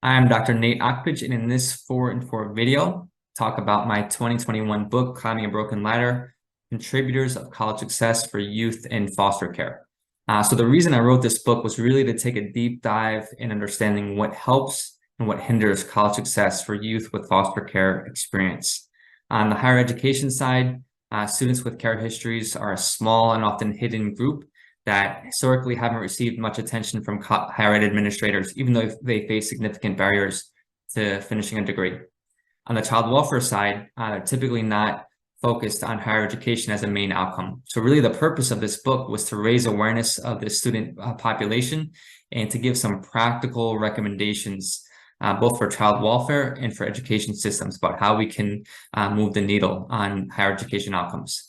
I'm Dr. Nate Okpych, and in this 4 in 4 video, talk about my 2021 book, Climbing a Broken Ladder, Contributors of College Success for Youth in Foster Care. So the reason I wrote this book was really to take a deep dive in understanding what helps and what hinders college success for youth with foster care experience. On the higher education side, students with care histories are a small and often hidden group that historically haven't received much attention from higher ed administrators, even though they face significant barriers to finishing a degree. On the child welfare side, they're typically not focused on higher education as a main outcome. So really the purpose of this book was to raise awareness of the student population and to give some practical recommendations both for child welfare and for education systems about how we can move the needle on higher education outcomes.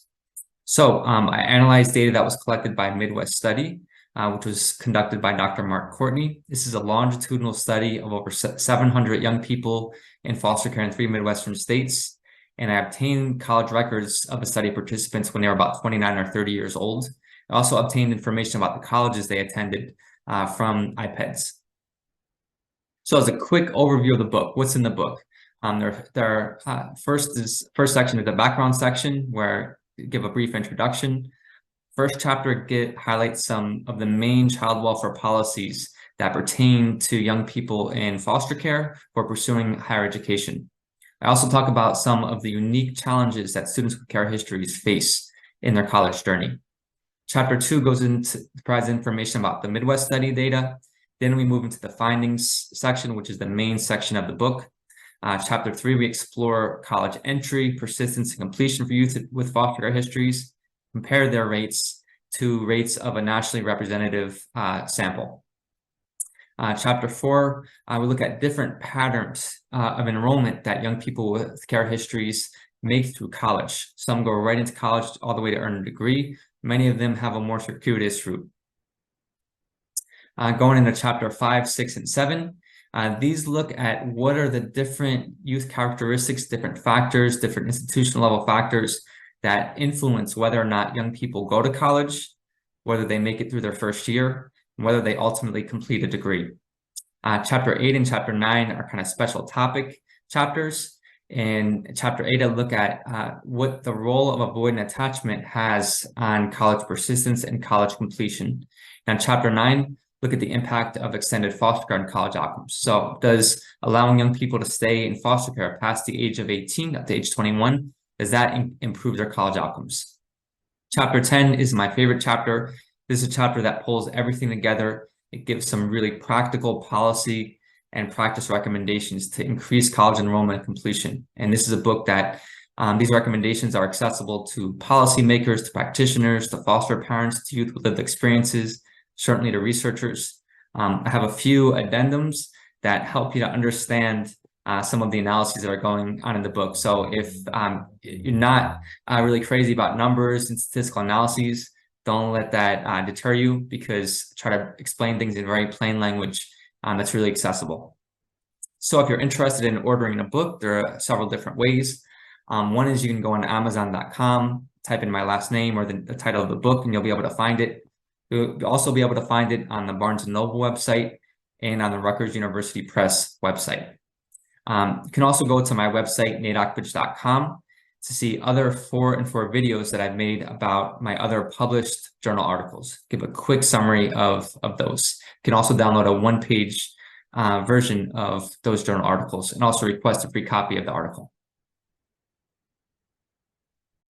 So I analyzed data that was collected by Midwest Study, which was conducted by Dr. Mark Courtney. This is a longitudinal study of over 700 young people in foster care in 3 Midwestern states. And I obtained college records of the study participants when they were about 29 or 30 years old. I also obtained information about the colleges they attended from iPads. So as a quick overview of the book, what's in the book? First section is the background section where give a brief introduction. First chapter highlights some of the main child welfare policies that pertain to young people in foster care or pursuing higher education. I also talk about some of the unique challenges that students with care histories face in their college journey. Chapter 2 provides information about the Midwest Study data. Then we move into the findings section, which is the main section of the book. Chapter 3, we explore college entry, persistence, and completion for youth with foster care histories, compare their rates to rates of a nationally representative sample. Chapter 4, we look at different patterns of enrollment that young people with care histories make through college. Some go right into college all the way to earn a degree. Many of them have a more circuitous route. Going into chapter 5, 6, and 7, these look at what are the different youth characteristics, different factors, different institutional level factors that influence whether or not young people go to college, whether they make it through their first year, and whether they ultimately complete a degree. Chapter 8 and chapter 9 are kind of special topic chapters. In chapter 8, I look at what the role of avoidant attachment has on college persistence and college completion. And chapter 9, look at the impact of extended foster care on college outcomes. So does allowing young people to stay in foster care past the age of 18 up to age 21, does that improve their college outcomes? Chapter 10 is my favorite chapter. This is a chapter that pulls everything together. It gives some really practical policy and practice recommendations to increase college enrollment and completion. And this is a book that these recommendations are accessible to policymakers, to practitioners, to foster parents, to youth with lived experiences, certainly to researchers. I have a few addendums that help you to understand some of the analyses that are going on in the book. So if you're not really crazy about numbers and statistical analyses, don't let that deter you, because try to explain things in very plain language that's really accessible. So if you're interested in ordering a book, there are several different ways. One is you can go on Amazon.com, type in my last name or the title of the book, and you'll be able to find it. You'll also be able to find it on the Barnes & Noble website and on the Rutgers University Press website. You can also go to my website, nateokpych.com, to see other 4 in 4 videos that I've made about my other published journal articles. Give a quick summary of those. You can also download a 1-page version of those journal articles and also request a free copy of the article.